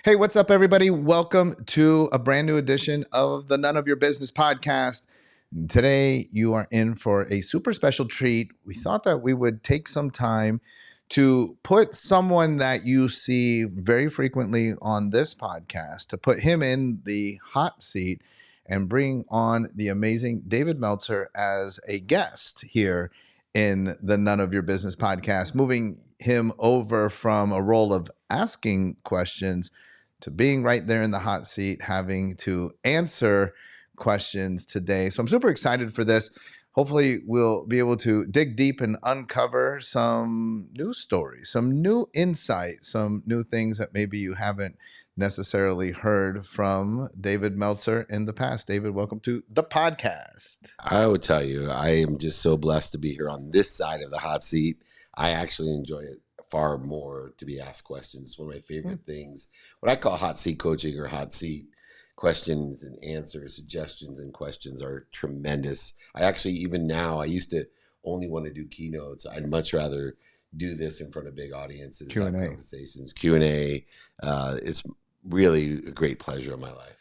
Hey, what's up, everybody? Welcome to a brand new edition of the None of Your Business podcast. Today, you are in for a super special treat. We thought that we would take some time to put someone that you see very frequently on this podcast, to put him in the hot seat and bring on the amazing David Meltzer as a guest here in the None of Your Business podcast, moving him over from a role of asking questions to being right there in the hot seat, having to answer questions today. So I'm super excited for this. Hopefully, we'll be able to dig deep and uncover some new stories, some new insight, some new things that maybe you haven't necessarily heard from David Meltzer in the past. David, welcome to the podcast. I would tell you, I am just so blessed to be here on this side of the hot seat. I actually enjoy it far more to be asked questions. It's one of my favorite things. What I call hot seat coaching or hot seat questions and answers, suggestions and questions are tremendous. I actually, even now, I used to only want to do keynotes. I'd much rather do this in front of big audiences, Q&A. have conversations, Q&A. It's really a great pleasure in my life.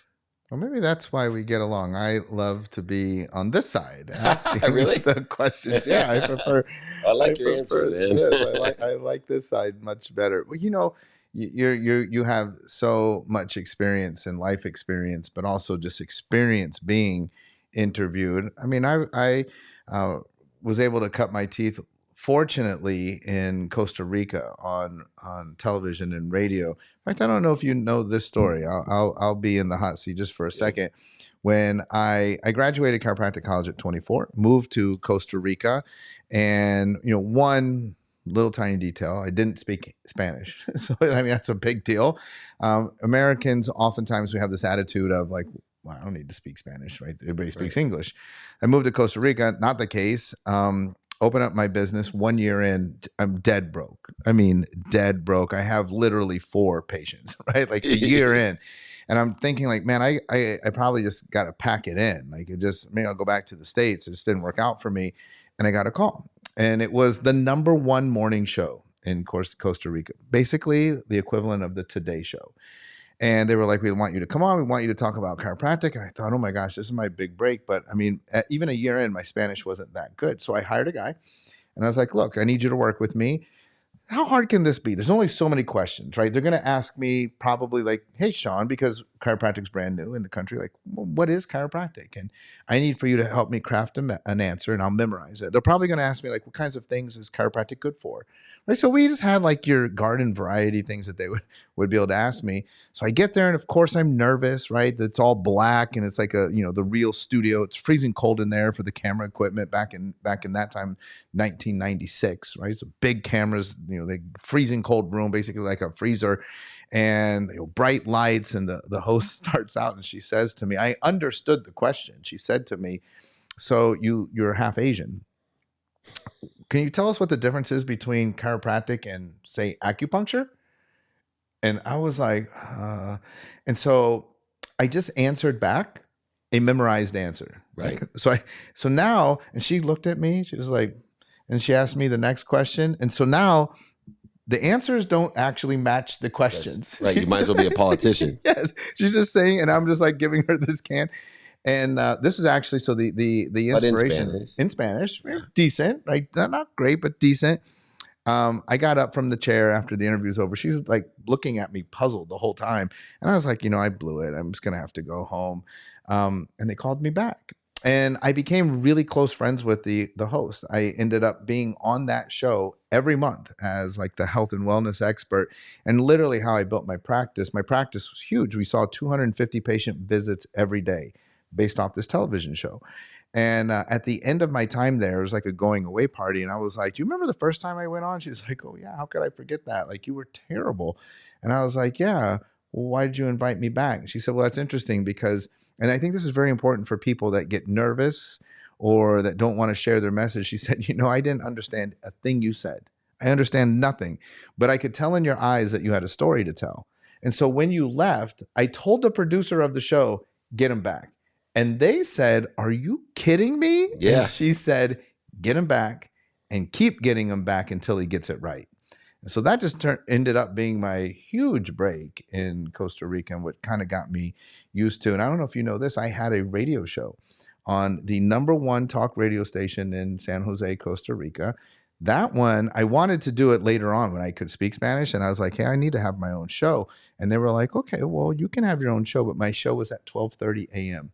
Well, maybe that's why we get along. I love to be on this side asking Really? the questions. Yeah, I prefer. I like your answer, man. I like this side much better. Well, you know, you have so much experience and life experience, but also just experience being interviewed. I mean, I was able to cut my teeth, fortunately, in Costa Rica on television and radio. In fact, I don't know if you know this story. I'll be in the hot seat just for a second. When I graduated chiropractic college at 24, moved to Costa Rica, and one little tiny detail, I didn't speak Spanish. So I mean, that's a big deal. Americans, oftentimes we have this attitude of like, well, I don't need to speak Spanish, right? Everybody speaks English. I moved to Costa Rica, not the case. Open up my business 1 year in, I'm dead broke. I mean, dead broke. I have literally 4 patients, right? Like a year in. And I'm thinking like, man, I probably just got to pack it in. Like maybe I'll go back to the States. It just didn't work out for me. And I got a call. And it was the #1 morning show in Costa Rica, basically the equivalent of the Today Show. And they were like, we want you to come on. We want you to talk about chiropractic. And I thought, oh my gosh, this is my big break. But I mean, even a year in, my Spanish wasn't that good. So I hired a guy and I was like, look, I need you to work with me. How hard can this be? There's only so many questions, right? They're going to ask me probably like, hey, Sean, because chiropractic's brand new in the country, like, well, what is chiropractic? And I need for you to help me craft an answer and I'll memorize it. They're probably going to ask me like, what kinds of things is chiropractic good for? Right? So we just had like your garden variety things that they would be able to ask me. So I get there and of course I'm nervous, right? It's all black and it's like the real studio. It's freezing cold in there for the camera equipment back in that time, 1996, right? So big cameras, they freezing cold room, basically like a freezer, and bright lights. And the host starts out and she says to me, I understood the question. She said to me, so you're half Asian. Can you tell us what the difference is between chiropractic and, say, acupuncture? And I was like, and so I just answered back a memorized answer. Right. So now, and she looked at me, she was like, and she asked me the next question. And so now the answers don't actually match the questions. Right. You might as well be a politician. Yes. She's just saying, and I'm just like giving her this can. And this is actually, so the inspiration in Spanish, decent, right? Not great, but decent. I got up from the chair after the interview was over. She's like looking at me puzzled the whole time. And I was like, I blew it. I'm just going to have to go home. And they called me back. And I became really close friends with the host. I ended up being on that show every month as like the health and wellness expert. And literally how I built my practice was huge. We saw 250 patient visits every day based off this television show. And at the end of my time there, it was like a going away party. And I was like, do you remember the first time I went on? She's like, oh yeah, how could I forget that? Like, you were terrible. And I was like, yeah, well, why did you invite me back? She said, well, that's interesting because, and I think this is very important for people that get nervous or that don't want to share their message. She said, I didn't understand a thing you said. I understand nothing, but I could tell in your eyes that you had a story to tell. And so when you left, I told the producer of the show, get him back. And they said, are you kidding me? Yeah. And she said, get him back and keep getting him back until he gets it right. And so that just ended up being my huge break in Costa Rica, and what kind of got me used to. And I don't know if you know this, I had a radio show on the number one talk radio station in San Jose, Costa Rica. That one, I wanted to do it later on when I could speak Spanish. And I was like, hey, I need to have my own show. And they were like, okay, well, you can have your own show. But my show was at 12:30 a.m.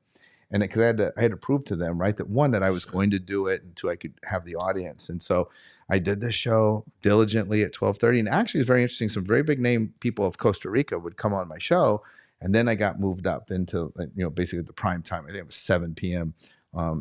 And because I had to prove to them, right, that one, that I was going to do it, and two, I could have the audience. And so I did this show diligently at 12:30. And actually, it's very interesting. Some very big name people of Costa Rica would come on my show. And then I got moved up into, basically the prime time. I think it was 7 p.m.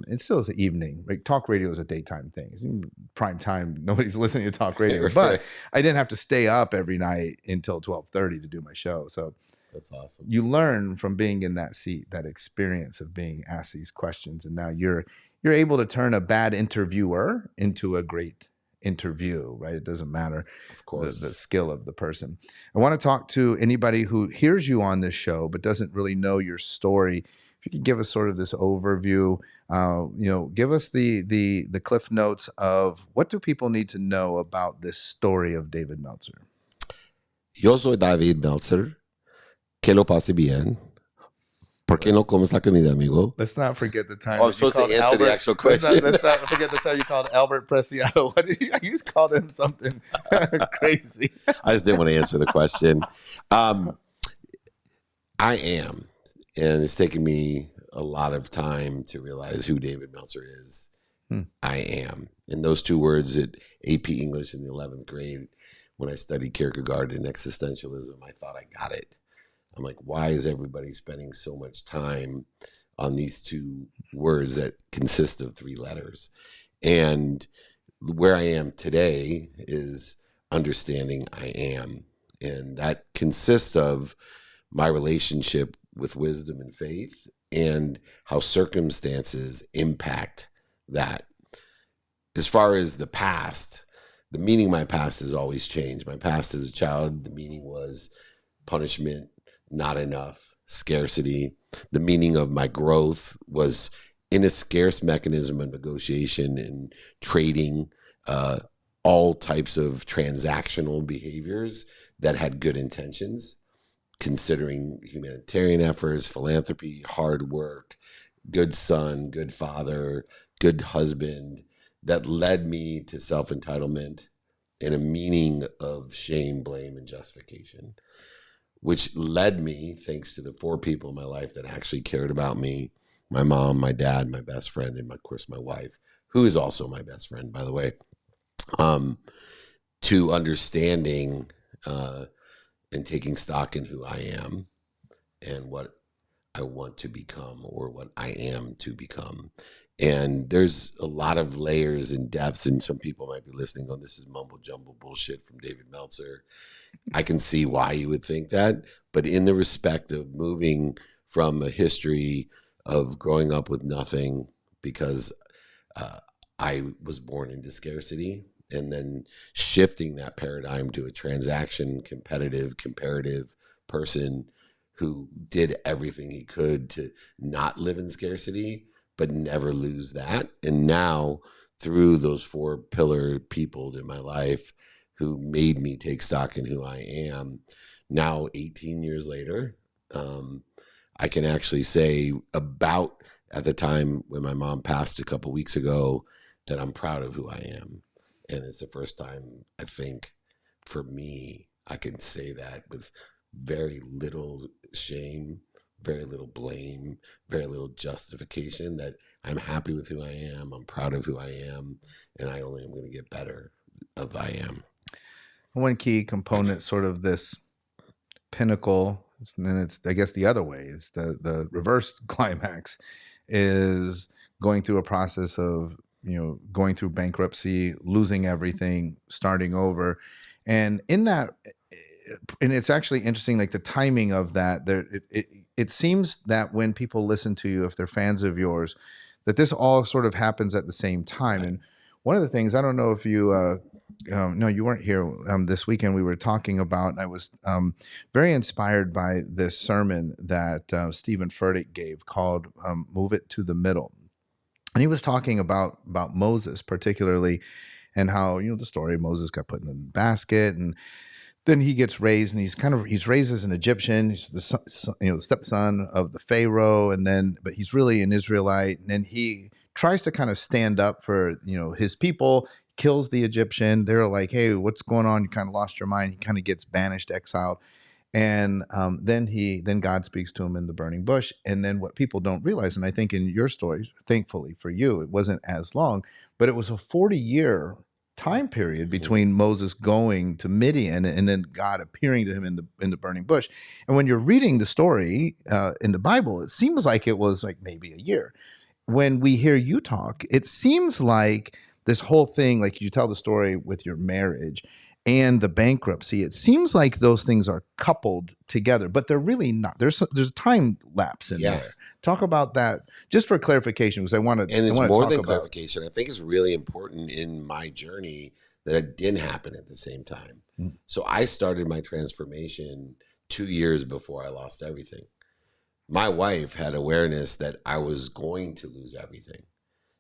It still is the evening. Right? Talk radio is a daytime thing. Prime time, nobody's listening to talk radio. But I didn't have to stay up every night until 12:30 to do my show. So that's awesome. You learn from being in that seat, that experience of being asked these questions, and now you're able to turn a bad interviewer into a great interview, right? It doesn't matter, of course, the skill of the person. I want to talk to anybody who hears you on this show but doesn't really know your story. If you could give us sort of this overview, give us the cliff notes of what do people need to know about this story of David Meltzer. Yo soy David Meltzer. Que lo pase bien. ¿Por qué no comes la comida, amigo? Let's not forget the time. I was supposed to answer the actual question. Let's not forget the time you called Albert Preciado. What did you just called him something crazy? I just didn't want to answer the question. I am, and it's taken me a lot of time to realize who David Meltzer is. I am. And those two words at AP English in the 11th grade, when I studied Kierkegaard and existentialism, I thought I got it. I'm like, why is everybody spending so much time on these two words that consist of 3 letters? And where I am today is understanding I am. And that consists of my relationship with wisdom and faith and how circumstances impact that. As far as the past, the meaning of my past has always changed. My past as a child, the meaning was punishment, not enough, scarcity. The meaning of my growth was in a scarce mechanism of negotiation and trading, all types of transactional behaviors that had good intentions, considering humanitarian efforts, philanthropy, hard work, good son, good father, good husband, that led me to self-entitlement and a meaning of shame, blame, and justification, which led me, thanks to the 4 people in my life that actually cared about me, my mom, my dad, my best friend, and of course my wife, who is also my best friend, by the way, to understanding and taking stock in who I am and what I want to become, or what I am to become. And there's a lot of layers and depths, and some people might be listening on, this is mumble jumble bullshit from David Meltzer. I can see why you would think that, but in the respect of moving from a history of growing up with nothing, because I was born into scarcity, and then shifting that paradigm to a transaction, competitive, comparative person who did everything he could to not live in scarcity, but never lose that. And now, through those 4 pillar people in my life who made me take stock in who I am, now 18 years later, I can actually say about at the time when my mom passed a couple weeks ago that I'm proud of who I am. And it's the first time, I think, for me, I can say that with very little shame, very little blame, very little justification, that I'm happy with who I am, I'm proud of who I am, and I only am going to get better of I am. One key component, sort of this pinnacle, and then it's, I guess, the other way, is the reverse climax, is going through a process of, going through bankruptcy, losing everything, starting over. And in that, and it's actually interesting, like the timing of that, it seems that when people listen to you, if they're fans of yours, that this all sort of happens at the same time. And one of the things, I don't know if you, no, you weren't here this weekend, we were talking about, and I was very inspired by this sermon that Stephen Furtick gave called Move It to the Middle. And he was talking about Moses particularly, and how, the story of Moses got put in the basket, and then he gets raised, and he's raised as an Egyptian. He's the the stepson of the Pharaoh, and then but he's really an Israelite, and then he tries to kind of stand up for his people, kills the Egyptian. They're like, hey, what's going on? You kind of lost your mind. He kind of gets banished, exiled. And then God speaks to him in the burning bush. And then what people don't realize, and I think in your story, thankfully for you, it wasn't as long, but it was a 40-year time period between Moses going to Midian and then God appearing to him in the burning bush. And when you're reading the story in the Bible, it seems like it was like maybe a year. When we hear you talk, it seems like this whole thing, like you tell the story with your marriage and the bankruptcy, it seems like those things are coupled together, but they're really not. There's a time lapse in there. Talk about that just for clarification, because I want to. And it's more than clarification. I think it's really important in my journey that it didn't happen at the same time. So I started my transformation 2 years before I lost everything. My wife had awareness that I was going to lose everything.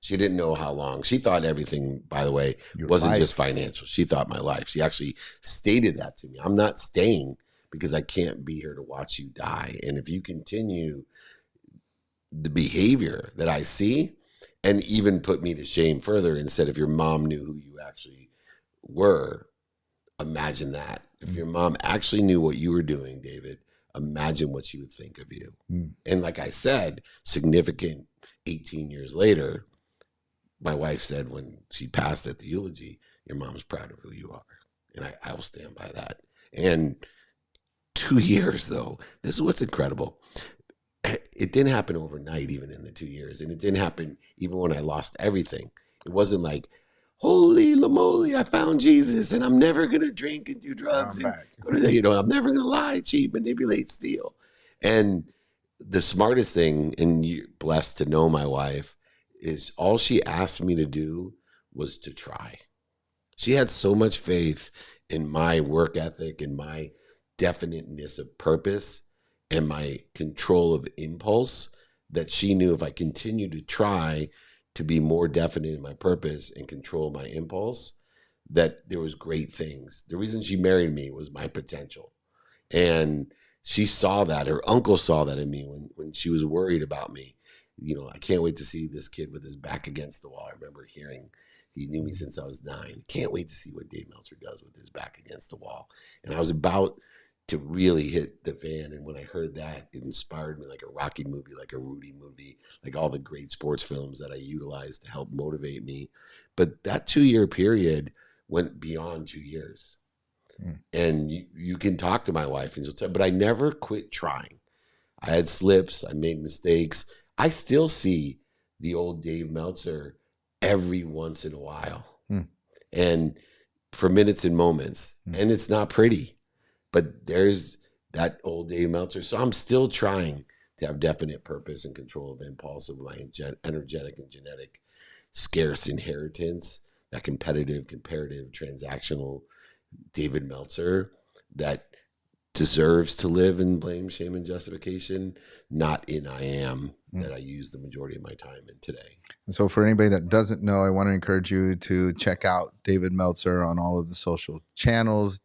She didn't know how long. She thought everything, by the way, wasn't just financial. She thought my life. She actually stated that to me. I'm not staying because I can't be here to watch you die. And if you continue the behavior that I see, and even put me to shame further and said, if your mom knew who you actually were, imagine that. If your mom actually knew what you were doing, David, imagine what she would think of you. And like I said, significant 18 years later, my wife said when she passed at the eulogy, your mom's proud of who you are. And I will stand by that. And 2 years, though, this is what's incredible. It didn't happen overnight, even in the 2 years. And it didn't happen even when I lost everything. It wasn't like, holy moly, I found Jesus and I'm never going to drink and do drugs. And I'm never going to lie, cheat, manipulate, steal. And the smartest thing, and you're blessed to know my wife, is all she asked me to do was to try. She had so much faith in my work ethic and my definiteness of purpose and my control of impulse that she knew if I continued to try to be more definite in my purpose and control my impulse, that there was great things. The reason she married me was my potential. And she saw that. Her uncle saw that in me when she was worried about me. I can't wait to see this kid with his back against the wall. I remember hearing, he knew me since I was 9. Can't wait to see what Dave Meltzer does with his back against the wall. And I was about to really hit the fan. And when I heard that, it inspired me like a Rocky movie, like a Rudy movie, like all the great sports films that I utilized to help motivate me. But that 2-year period went beyond 2 years. And you can talk to my wife, and she'll tell, but I never quit trying. I had slips. I made mistakes. I still see the old Dave Meltzer every once in a while. And for minutes and moments. And it's not pretty, but there's that old Dave Meltzer. So I'm still trying to have definite purpose and control of impulse of my energetic and genetic scarce inheritance, that competitive, comparative, transactional David Meltzer that deserves to live in blame, shame, and justification, not in I am that I use the majority of my time in today. And so for anybody that doesn't know, I want to encourage you to check out David Meltzer on all of the social channels,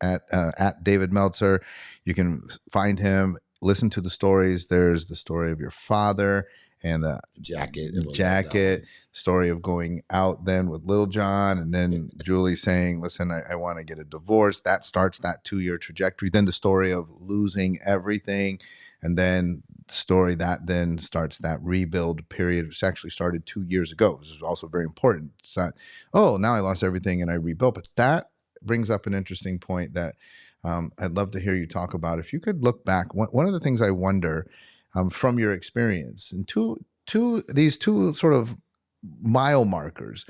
at David Meltzer. You can find him, listen to the stories. There's the story of your father and the jacket, story of going out then with Little John, and then Julie saying, listen, I want to get a divorce. That starts that 2-year trajectory. Then the story of losing everything, and then the story that then starts that rebuild period, which actually started 2 years ago. This is also very important. It's not, oh, now I lost everything and I rebuilt. But that brings up an interesting point that I'd love to hear you talk about. If you could look back, one of the things I wonder from your experience, and these two sort of mile markers.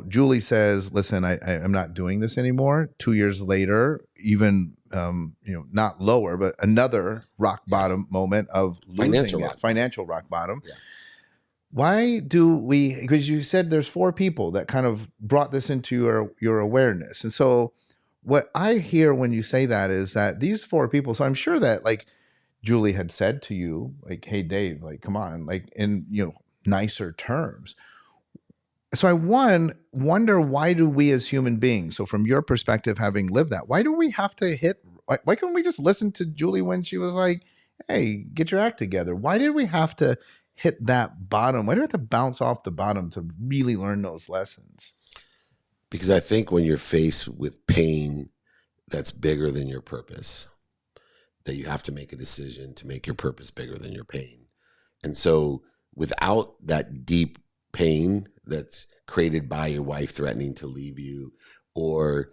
Julie says, listen, I'm not doing this anymore. 2 years later, even, not lower, but another rock bottom moment of losing financial rock bottom. Yeah. Why do we, because you said there's 4 people that kind of brought this into your awareness. And so what I hear when you say that is that these 4 people, so I'm sure that like Julie had said to you, like, hey, Dave, like, come on, like in, nicer terms. So I wonder, why do we as human beings, so from your perspective, having lived that, why do we have to hit, why can't we just listen to Julie when she was like, hey, get your act together? Why did we have to hit that bottom? Why do we have to bounce off the bottom to really learn those lessons? Because I think when you're faced with pain that's bigger than your purpose, that you have to make a decision to make your purpose bigger than your pain. And so without that deep pain that's created by your wife threatening to leave you, or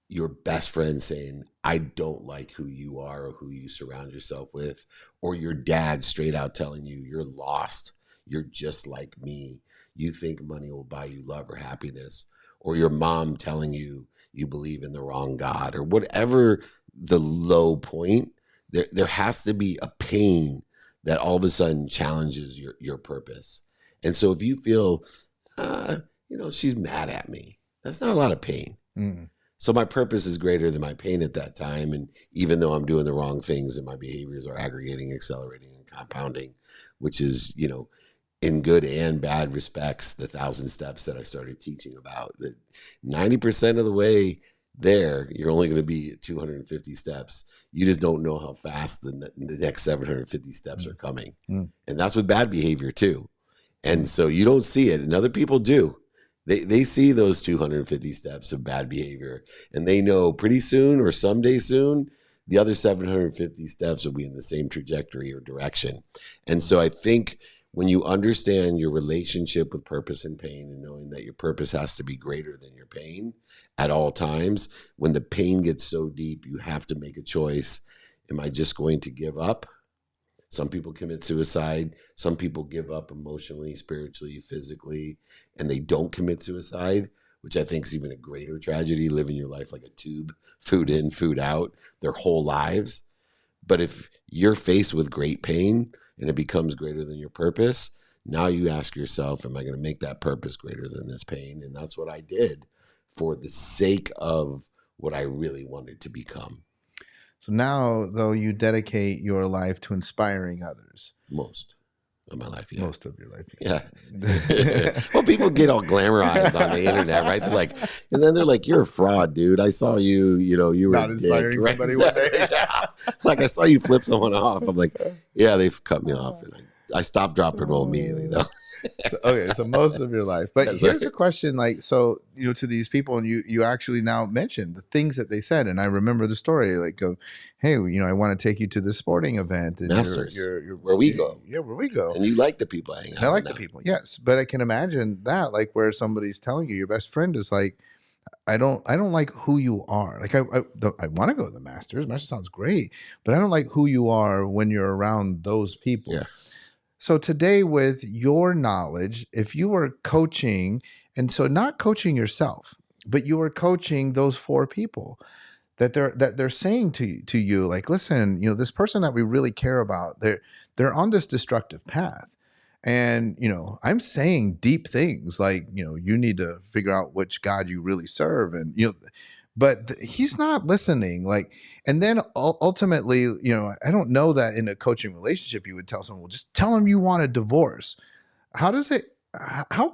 your best friend saying, I don't like who you are or who you surround yourself with, or your dad straight out telling you you're lost, you're just like me, you think money will buy you love or happiness, or your mom telling you you believe in the wrong God, or whatever the low point, there has to be a pain that all of a sudden challenges your purpose. And so if you feel, she's mad at me, that's not a lot of pain. Mm. So my purpose is greater than my pain at that time. And even though I'm doing the wrong things and my behaviors are aggregating, accelerating, and compounding, which is, in good and bad respects, the 1,000 steps that I started teaching about, that 90% of the way there, you're only going to be at 250 steps. You just don't know how fast the next 750 steps are coming. Mm. And that's with bad behavior too. And so you don't see it, and other people do. They see those 250 steps of bad behavior, and they know pretty soon or someday soon, the other 750 steps will be in the same trajectory or direction. And so I think when you understand your relationship with purpose and pain, and knowing that your purpose has to be greater than your pain at all times, when the pain gets so deep, you have to make a choice. Am I just going to give up? Some people commit suicide. Some people give up emotionally, spiritually, physically, and they don't commit suicide, which I think is even a greater tragedy, living your life like a tube, food in, food out, their whole lives. But if you're faced with great pain and it becomes greater than your purpose, now you ask yourself, am I going to make that purpose greater than this pain? And that's what I did for the sake of what I really wanted to become. So now, though, you dedicate your life to inspiring others. Most of my life, yeah. Most of your life. Yeah. Well, people get all glamorized on the internet, right? They're like, and then they're like, you're a fraud, dude. I saw you, you were not inspiring dick, right? somebody one day. Yeah. Like, I saw you flip someone off. I'm like, yeah, they've cut me off. And I stopped, drop, and roll immediately, though. So most of your life. But That's here's right. a question, to these people, and you actually now mentioned the things that they said, and I remember the story, like, hey, I want to take you to this sporting event, and Masters, you're where we go. Yeah, where we go. And you like the people hanging out. I like the people, yes. But I can imagine that, like, where somebody's telling you, your best friend is like, I don't like who you are. Like, I want to go to the Masters. Masters sounds great, but I don't like who you are when you're around those people. Yeah. So today, with your knowledge, if you were coaching, and so not coaching yourself, but you were coaching those 4 people that they're saying to you, like, listen, this person that we really care about, they're on this destructive path. And, I'm saying deep things like, you need to figure out which God you really serve. And, but he's not listening. Like, and then ultimately, I don't know that in a coaching relationship, you would tell someone, well, just tell him you want a divorce. How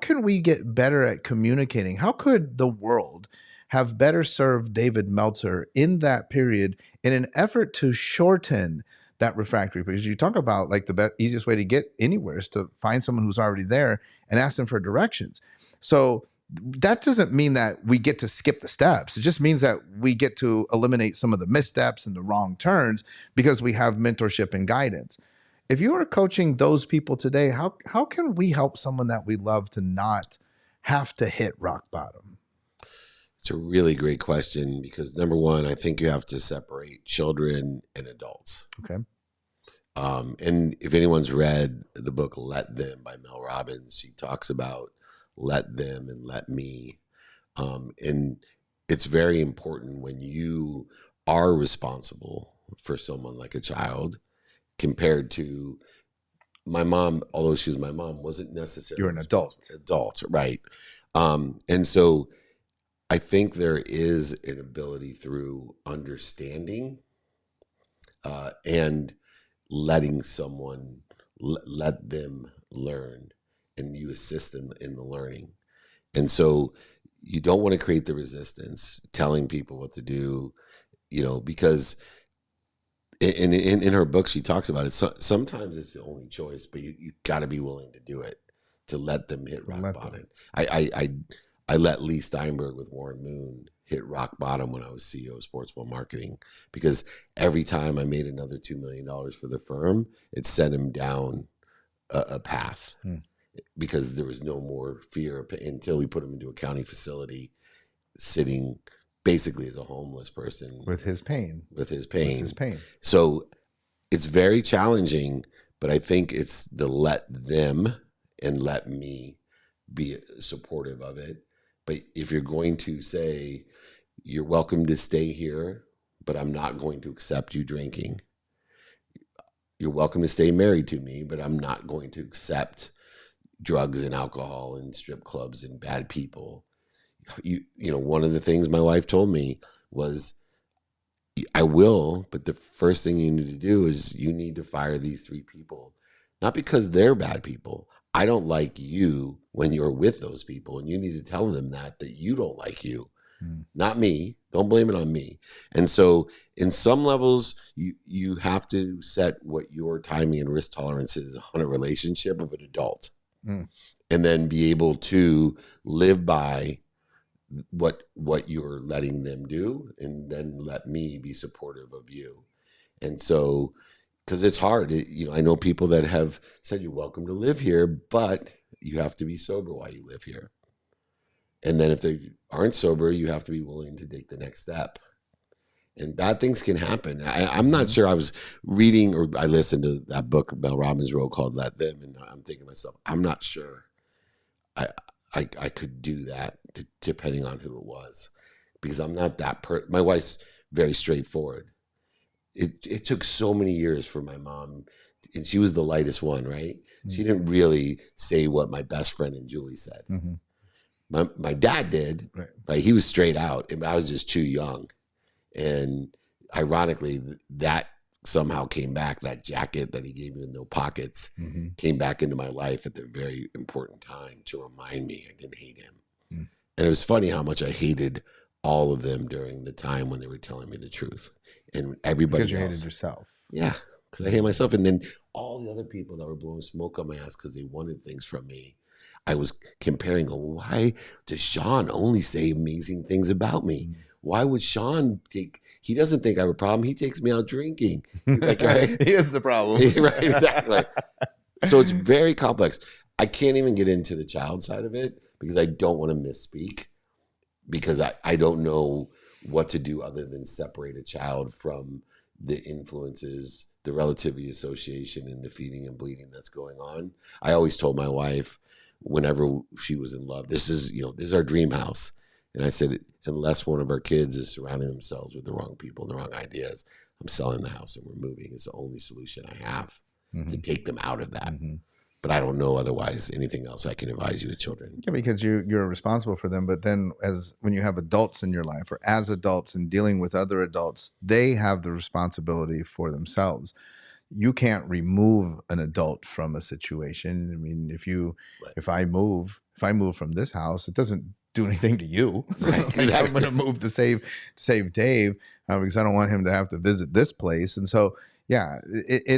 can we get better at communicating? How could the world have better served David Meltzer in that period in an effort to shorten that refractory? Because you talk about, like, the easiest way to get anywhere is to find someone who's already there and ask them for directions. So that doesn't mean that we get to skip the steps. It just means that we get to eliminate some of the missteps and the wrong turns because we have mentorship and guidance. If you are coaching those people today, how can we help someone that we love to not have to hit rock bottom? It's a really great question, because number one, I think you have to separate children and adults. Okay. And if anyone's read the book Let Them by Mel Robbins, she talks about let them and let me. And it's very important when you are responsible for someone like a child, compared to my mom, although she was my mom, wasn't necessarily. You're an adult. Adult, right. And so I think there is an ability through understanding and letting someone let them learn, and you assist them in the learning. And so you don't want to create the resistance, telling people what to do, because in her book, she talks about it. So, sometimes it's the only choice, but you got to be willing to do it, to let them hit rock bottom. I let Lee Steinberg with Warren Moon hit rock bottom when I was CEO of Sportsball Marketing, because every time I made another $2 million for the firm, it sent him down a path, because there was no more fear until we put him into a county facility, sitting basically as a homeless person with his pain. So it's very challenging, but I think it's the let them and let me be supportive of it. But if you're going to say, you're welcome to stay here, but I'm not going to accept you drinking. You're welcome to stay married to me, but I'm not going to accept drugs and alcohol and strip clubs and bad people. One of the things my wife told me was, I will, but the first thing you need to do is you need to fire these 3 people, not because they're bad people. I don't like you when you're with those people, and you need to tell them that you don't like you, not me. Don't blame it on me. And so in some levels, you have to set what your timing and risk tolerance is on a relationship of an adult, and then be able to live by what you're letting them do, and then let me be supportive of you. And so, because it's hard, I know people that have said, you're welcome to live here, but you have to be sober while you live here. And then if they aren't sober, you have to be willing to take the next step. And bad things can happen. I'm not sure. I was reading, or I listened to that book Mel Robbins wrote called Let Them, and I'm thinking to myself, I'm not sure I could do that, depending on who it was, because I'm not that my wife's very straightforward. It took so many years for my mom, and she was the lightest one, right? She didn't really say what my best friend and Julie said. My dad did, right? He was straight out, and I was just too young. And ironically, that somehow came back. That jacket that he gave me with no pockets came back into my life at the very important time to remind me I didn't hate him. And it was funny how much I hated all of them during the time when they were telling me the truth. And everybody because you else, hated yourself. Yeah, because I hate myself. And then all the other people that were blowing smoke on my ass because they wanted things from me, I was comparing, why does Sean only say amazing things about me? Why would Sean he doesn't think I have a problem. He takes me out drinking. Like, right? He is the problem. Right, exactly. So it's very complex. I can't even get into the child side of it because I don't want to misspeak, because I don't know what to do other than separate a child from the influences, the relativity association, and the feeding and bleeding that's going on. I always told my wife, whenever she was in love, this is our dream house. And I said, unless one of our kids is surrounding themselves with the wrong people and the wrong ideas, I'm selling the house and we're moving. It's the only solution I have to take them out of that. But I don't know otherwise anything else I can advise you with children. Yeah, because you're responsible for them. But then when you have adults in your life, or as adults and dealing with other adults, they have the responsibility for themselves. You can't remove an adult from a situation. I mean, if I move from this house, it doesn't do anything to you. Right, exactly. I'm going to move to save Dave because I don't want him to have to visit this place. And so, yeah,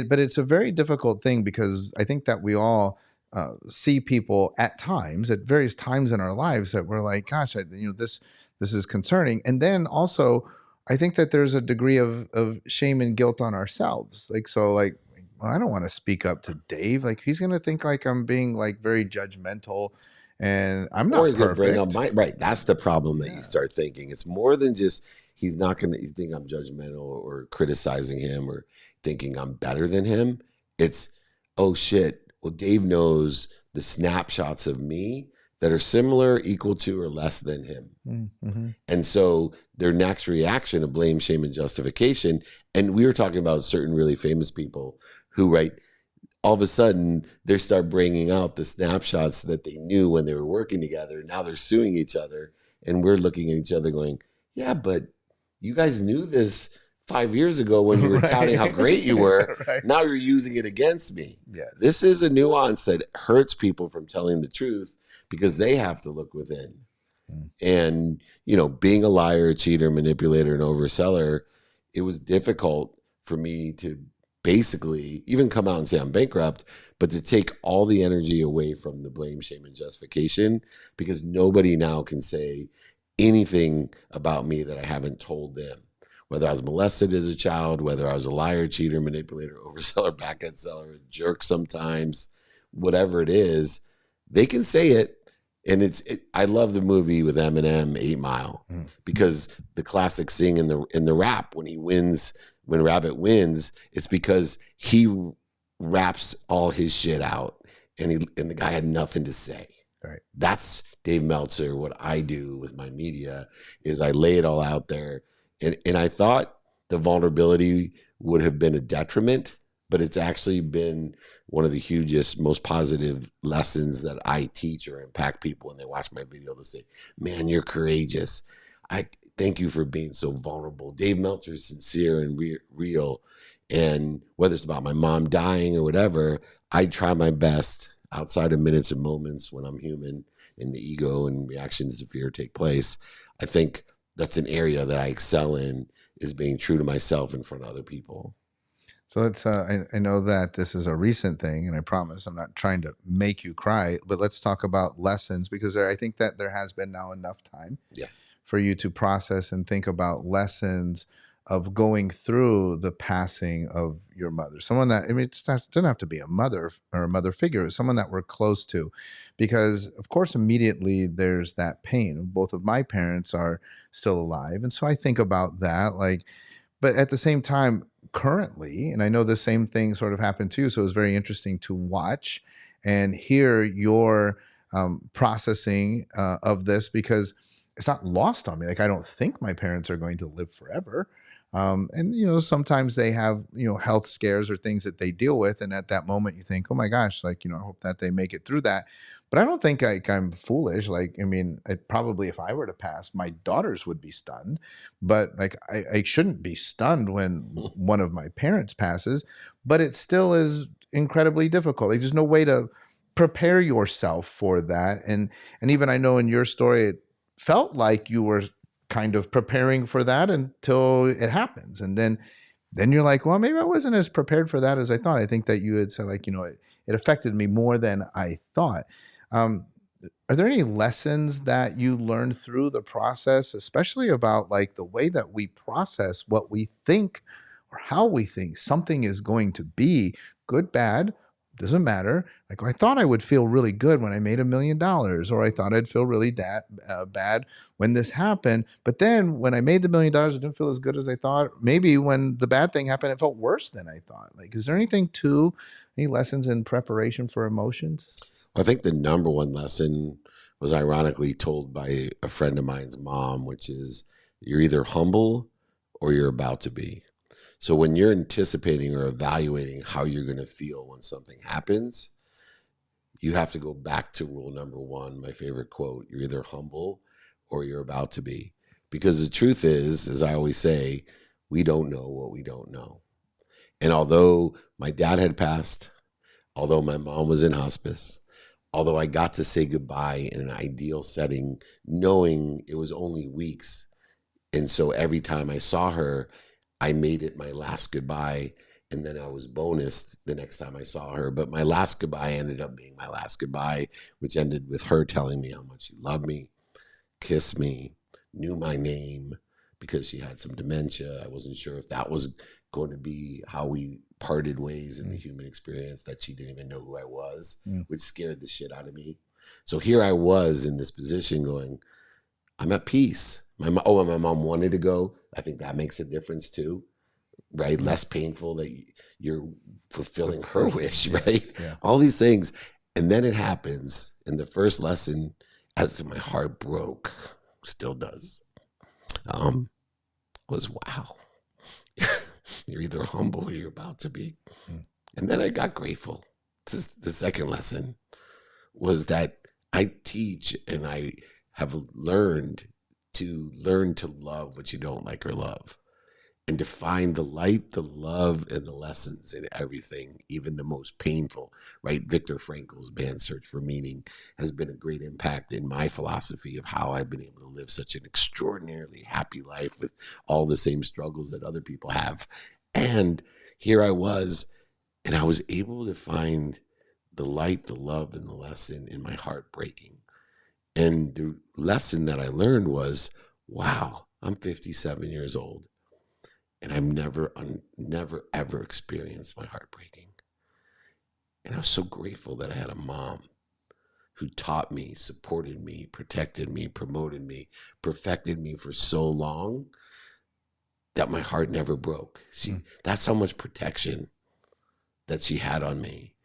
but it's a very difficult thing, because I think that we all see people at various times in our lives that we're like, gosh, this is concerning. And then also, I think that there's a degree of shame and guilt on ourselves. Well, I don't want to speak up to Dave. Like, he's going to think like I'm being like very judgmental, and I'm not perfect. Bring up right. That's the problem that you start thinking. It's more than just he's not going to think I'm judgmental or criticizing him or thinking I'm better than him. It's, oh shit. Well, Dave knows the snapshots of me that are similar, equal to, or less than him. And so their next reaction of blame, shame, and justification. And we were talking about certain really famous people who, right, all of a sudden they start bringing out the snapshots that they knew when they were working together. Now they're suing each other, and we're looking at each other going, yeah, but you guys knew this 5 years ago when you were touting how great you were. Right. Now you're using it against me. Yes. This is a nuance that hurts people from telling the truth because they have to look within. Mm. And, you know, being a liar, cheater, manipulator, and overseller, it was difficult for me to basically even come out and say I'm bankrupt, but to take all the energy away from the blame, shame, and justification, because nobody now can say anything about me that I haven't told them. Whether I was molested as a child, whether I was a liar, cheater, manipulator, overseller, backend seller, jerk sometimes, whatever it is, they can say it. And I love the movie with Eminem, 8 Mile, because the classic sing in the rap when he wins, when Rabbit wins, it's because he raps all his shit out, and the guy had nothing to say. Right. That's Dave Meltzer. What I do with my media is I lay it all out there, and I thought the vulnerability would have been a detriment, but it's actually been one of the hugest, most positive lessons that I teach or impact people when they watch my video. They'll say, man, you're courageous. I thank you for being so vulnerable. Dave Meltzer is sincere and real. And whether it's about my mom dying or whatever, I try my best outside of minutes and moments when I'm human and the ego and reactions to fear take place. I think that's an area that I excel in, is being true to myself in front of other people. So let's, I know that this is a recent thing, and I promise I'm not trying to make you cry, but let's talk about lessons, because I think that there has been now enough time for you to process and think about lessons of going through the passing of your mother. Someone that, I mean, it doesn't have to be a mother or a mother figure, it's someone that we're close to, because of course, immediately there's that pain. Both of my parents are still alive. And so I think about that, like, but at the same time, currently, and I know the same thing sort of happened to you, so it was very interesting to watch and hear your processing of this, because it's not lost on me. Like, I don't think my parents are going to live forever. And, you know, sometimes they have, you know, health scares or things that they deal with. And at that moment you think, oh my gosh, like, you know, I hope that they make it through that. But I don't think I'm foolish. Like, I mean, probably if I were to pass, my daughters would be stunned, but like, I shouldn't be stunned when one of my parents passes, but it still is incredibly difficult. Like, there's no way to prepare yourself for that. And even I know in your story, it felt like you were kind of preparing for that until it happens. And then you're like, well, maybe I wasn't as prepared for that as I thought. I think that you had said, like, you know, it affected me more than I thought. Are there any lessons that you learned through the process, especially about like the way that we process what we think or how we think something is going to be? Good, bad, doesn't matter. Like, I thought I would feel really good when I made $1 million, or I thought I'd feel really bad when this happened. But then when I made the $1 million, it didn't feel as good as I thought. Maybe when the bad thing happened, it felt worse than I thought. Like, is there any lessons in preparation for emotions? I think the number one lesson was ironically told by a friend of mine's mom, which is you're either humble or you're about to be. So when you're anticipating or evaluating how you're going to feel when something happens, you have to go back to rule number one, my favorite quote, you're either humble or you're about to be. Because the truth is, as I always say, we don't know what we don't know. And although my dad had passed, although my mom was in hospice, although I got to say goodbye in an ideal setting, knowing it was only weeks. And so every time I saw her, I made it my last goodbye. And then I was bonused the next time I saw her. But my last goodbye ended up being my last goodbye, which ended with her telling me how much she loved me, kissed me, knew my name because she had some dementia. I wasn't sure if that was going to be how we parted ways in the human experience, that she didn't even know who I was, which scared the shit out of me. So here I was in this position going, I'm at peace. And my mom wanted to go. I think that makes a difference too, right? Less painful that you're fulfilling her wish, right? Yeah. All these things. And then it happens. And the first lesson, as my heart broke, still does, was wow. You're either humble or you're about to be. And then I got grateful. The second lesson was that I teach and I have learned to love what you don't like or love. and to find the light, the love, and the lessons in everything, even the most painful, right? Viktor Frankl's Man's Search for Meaning has been a great impact in my philosophy of how I've been able to live such an extraordinarily happy life with all the same struggles that other people have. And here I was, and I was able to find the light, the love, and the lesson in my heart breaking. And the lesson that I learned was, wow, I'm 57 years old and I've never ever experienced my heart breaking. And I was so grateful that I had a mom who taught me, supported me, protected me, promoted me, perfected me for so long that my heart never broke. That's how much protection that she had on me.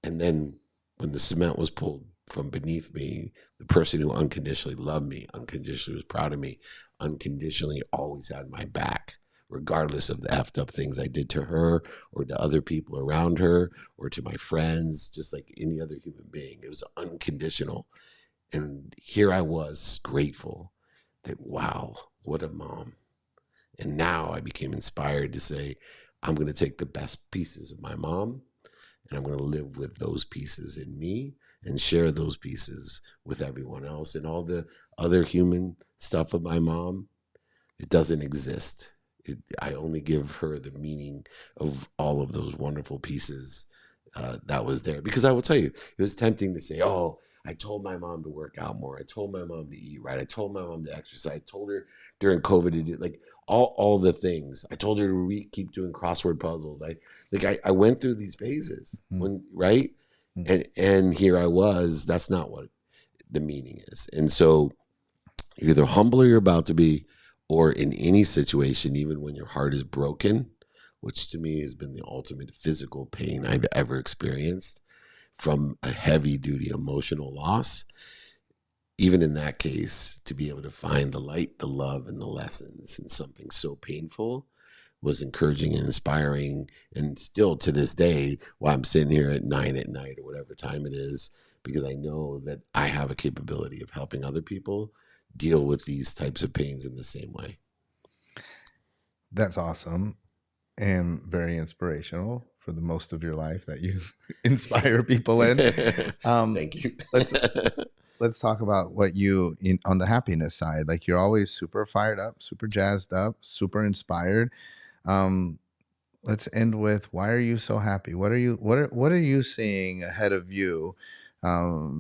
And then when the cement was pulled from beneath me, the person who unconditionally loved me, unconditionally was proud of me, unconditionally always had my back, regardless of the effed up things I did to her or to other people around her or to my friends, just like any other human being. It was unconditional. And here I was grateful that, wow, what a mom. And now I became inspired to say, I'm going to take the best pieces of my mom and I'm going to live with those pieces in me and share those pieces with everyone else. And all the other human stuff of my mom, it doesn't exist. I only give her the meaning of all of those wonderful pieces that was there. Because I will tell you, it was tempting to say, oh, I told my mom to work out more. I told my mom to eat right. I told my mom to exercise. I told her during COVID to do like all the things. I told her to keep doing crossword puzzles. I went through these phases when right, and here I was. That's not what the meaning is. And so you're either humble or you're about to be, or in any situation, even when your heart is broken, which to me has been the ultimate physical pain I've ever experienced from a heavy duty emotional loss. Even in that case, to be able to find the light, the love, and the lessons in something so painful was encouraging and inspiring. And still to this day, while I'm sitting here at 9 p.m. or whatever time it is, because I know that I have a capability of helping other people deal with these types of pains in the same way. That's awesome and very inspirational for the most of your life that you inspire people in. Thank you. Let's talk about what you on the happiness side. Like you're always super fired up, super jazzed up, super inspired. Um, let's end with why are you so happy? What are you seeing ahead of you?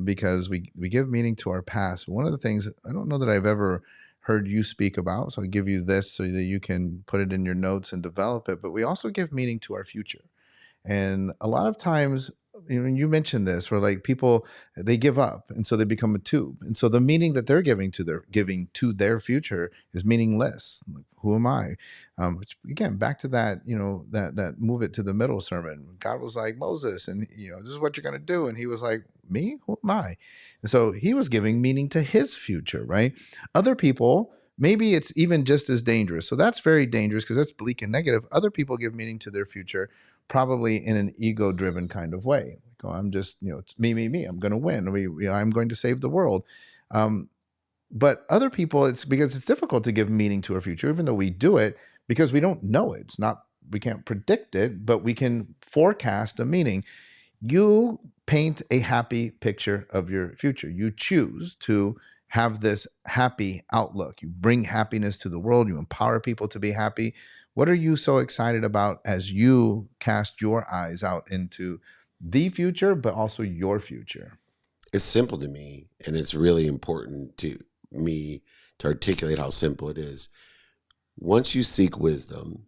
Because we give meaning to our past. One of the things I don't know that I've ever heard you speak about, so I give you this so that you can put it in your notes and develop it. But we also give meaning to our future. And a lot of times, you mentioned this, where like people they give up, and so they become a tube, and so the meaning that they're giving to their future is meaningless. Like, who am I? Which again, back to that, that move it to the middle sermon. God was like Moses, and this is what you're going to do, and he was like, me, who am I? And so he was giving meaning to his future, right? Other people. Maybe it's even just as dangerous. So that's very dangerous because that's bleak and negative. Other people give meaning to their future probably in an ego-driven kind of way. Like, oh, I'm just, it's me, me, me. I'm going to win. I'm going to save the world. Um, but other people, it's because it's difficult to give meaning to our future, even though we do it because we don't know it. It's not, we can't predict it, but we can forecast a meaning. You paint a happy picture of your future. You choose to have this happy outlook. You bring happiness to the world. You empower people to be happy. What are you so excited about as you cast your eyes out into the future, but also your future? It's simple to me, and it's really important to me to articulate how simple it is. Once you seek wisdom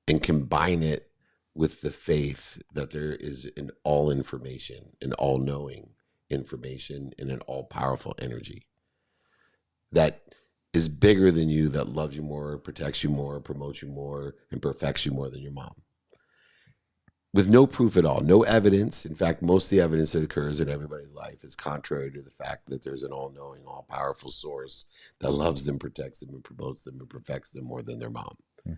and combine it with the faith that there is an all information, an all knowing information, and an all powerful energy that is bigger than you, that loves you more, protects you more, promotes you more, and perfects you more than your mom. With no proof at all, no evidence. In fact, most of the evidence that occurs in everybody's life is contrary to the fact that there's an all knowing, all powerful source that loves them, protects them, and promotes them, and perfects them more than their mom. Hmm.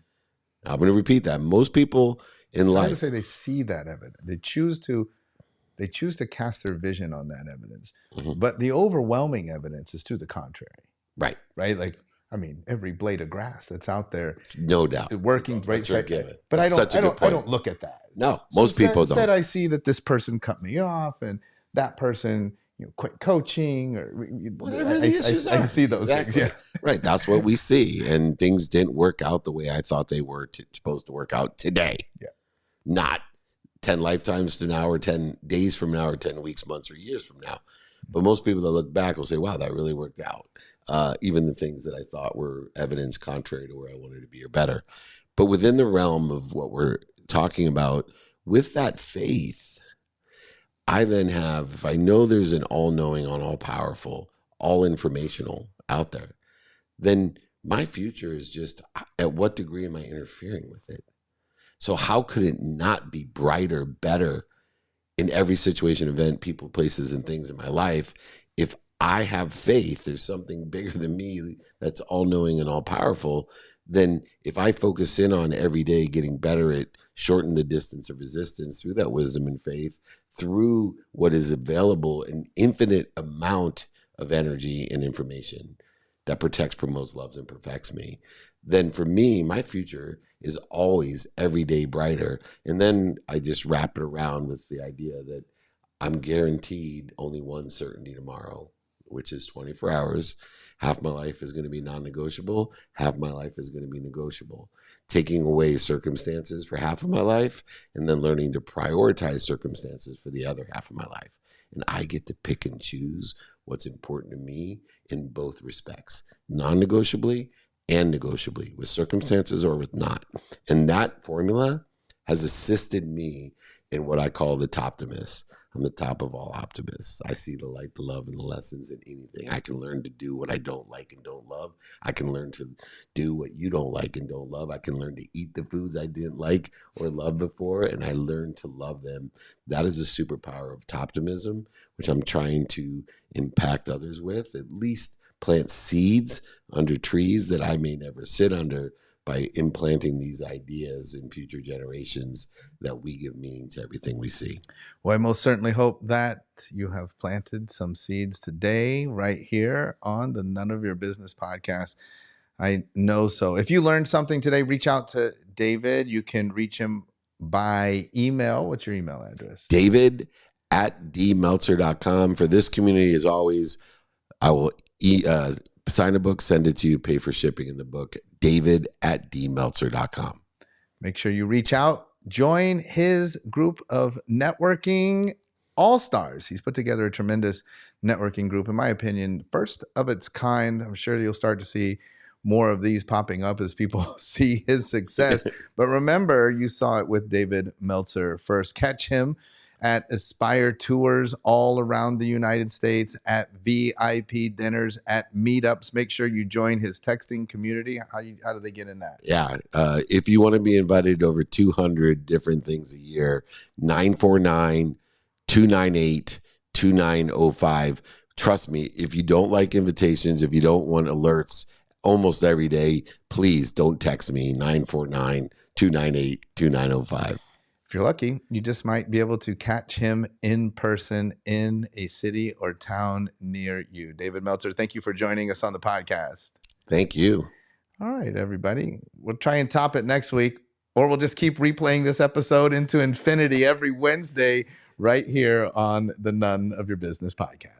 I'm going to repeat that. Most people in So I would life, say they see that evidence. They choose to cast their vision on that evidence. Mhm. But the overwhelming evidence is to the contrary. Right. Right? Like I mean, every blade of grass that's out there No doubt. working That's right your side. given. But That's such a good I point. don't look at that. No, So most people instead don't. I see that this person cut me off and that person, quit coaching or Whatever the issues I are. see those Exactly. things. Yeah. Right. That's what we see. And things didn't work out the way I thought they were supposed to work out today. Yeah. Not 10 lifetimes from now or 10 days from now or 10 weeks, months, or years from now. But most people that look back will say, wow, that really worked out. Even the things that I thought were evidence contrary to where I wanted to be or better. But within the realm of what we're talking about, with that faith, I then have, if I know there's an all-knowing, all-powerful, all-informational out there, then my future is just at what degree am I interfering with it? So how could it not be brighter, better in every situation, event, people, places, and things in my life? If I have faith, there's something bigger than me that's all-knowing and all-powerful, then if I focus in on every day getting better at shorten the distance of resistance through that wisdom and faith, through what is available, an infinite amount of energy and information that protects, promotes, loves, and perfects me, then for me, my future is always every day brighter. And then I just wrap it around with the idea that I'm guaranteed only one certainty tomorrow, which is 24 hours. Half my life is going to be non-negotiable. Half my life is going to be negotiable. Taking away circumstances for half of my life and then learning to prioritize circumstances for the other half of my life. And I get to pick and choose what's important to me in both respects, non-negotiably and negotiably, with circumstances or with not. And that formula has assisted me in what I call the Toptimus. I'm the top of all optimists. I see the light, the love, and the lessons in anything. I can learn to do what I don't like and don't love. I can learn to do what you don't like and don't love. I can learn to eat the foods I didn't like or love before, and I learn to love them. That is a superpower of Toptimism, which I'm trying to impact others with, at least plant seeds under trees that I may never sit under, by implanting these ideas in future generations that we give meaning to everything we see. Well, I most certainly hope that you have planted some seeds today right here on the None of Your Business podcast. I know so. If you learned something today, reach out to David. You can reach him by email. What's your email address? David@dmeltzer.com. For this community, as always, I will sign a book, send it to you, pay for shipping in the book. David@dmeltzer.com. Make sure you reach out, join his group of networking all-stars. He's put together a tremendous networking group, in my opinion, first of its kind. I'm sure you'll start to see more of these popping up as people see his success. But remember, you saw it with David Meltzer first. Catch him at Aspire tours all around the United States, at VIP dinners, at meetups. Make sure you join his texting community. How do they get in that? Yeah. If you want to be invited to over 200 different things a year, 949-298-2905. Trust me, if you don't like invitations, if you don't want alerts almost every day, please don't text me, 949-298-2905. If you're lucky, you just might be able to catch him in person in a city or town near you. David Meltzer, thank you for joining us on the podcast. Thank you. All right, everybody. We'll try and top it next week, or we'll just keep replaying this episode into infinity every Wednesday right here on the None of Your Business podcast.